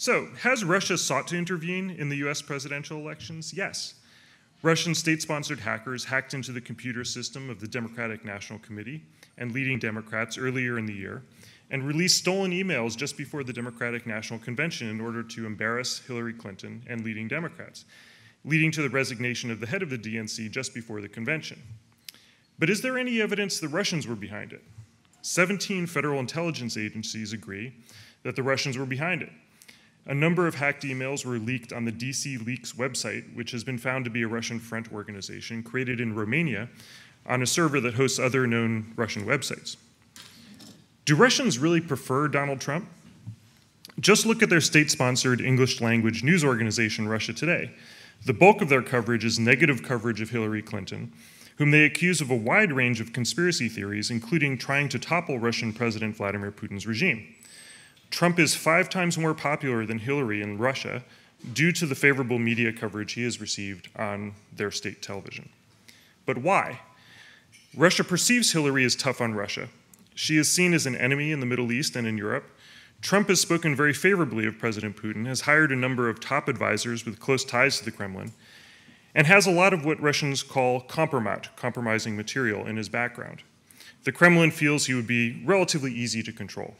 So, has Russia sought to intervene in the US presidential elections? Yes. Russian state-sponsored hackers hacked into the computer system of the Democratic National Committee and leading Democrats earlier in the year and released stolen emails just before the Democratic National Convention in order to embarrass Hillary Clinton and leading Democrats, leading to the resignation of the head of the DNC just before the convention. But is there any evidence the Russians were behind it? 17 federal intelligence agencies agree that the Russians were behind it. A number of hacked emails were leaked on the DC Leaks website, which has been found to be a Russian front organization created in Romania on a server that hosts other known Russian websites. Do Russians really prefer Donald Trump? Just look at their state-sponsored English-language news organization, Russia Today. The bulk of their coverage is negative coverage of Hillary Clinton, whom they accuse of a wide range of conspiracy theories, including trying to topple Russian President Vladimir Putin's regime. Trump is 5 times more popular than Hillary in Russia due to the favorable media coverage he has received on their state television. But why? Russia perceives Hillary as tough on Russia. She is seen as an enemy in the Middle East and in Europe. Trump has spoken very favorably of President Putin, has hired a number of top advisors with close ties to the Kremlin, and has a lot of what Russians call kompromat, compromising material, in his background. The Kremlin feels he would be relatively easy to control.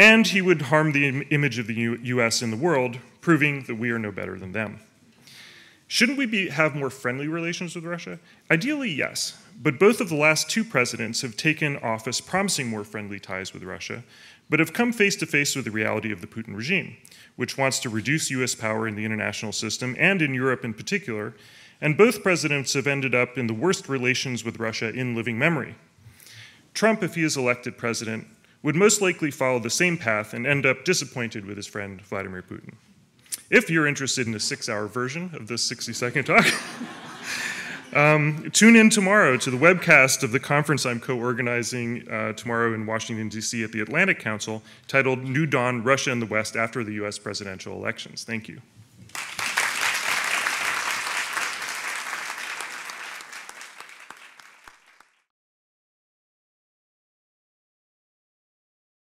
And he would harm the image of the US in the world, proving that we are no better than them. Shouldn't we have more friendly relations with Russia? Ideally, yes, but both of the last 2 presidents have taken office promising more friendly ties with Russia, but have come face to face with the reality of the Putin regime, which wants to reduce US power in the international system and in Europe in particular, and both presidents have ended up in the worst relations with Russia in living memory. Trump, if he is elected president, would most likely follow the same path and end up disappointed with his friend Vladimir Putin. If you're interested in a 6-hour version of this 60-second talk, tune in tomorrow to the webcast of the conference I'm co-organizing tomorrow in Washington, D.C. at the Atlantic Council, titled New Dawn, Russia and the West After the U.S. Presidential Elections. Thank you.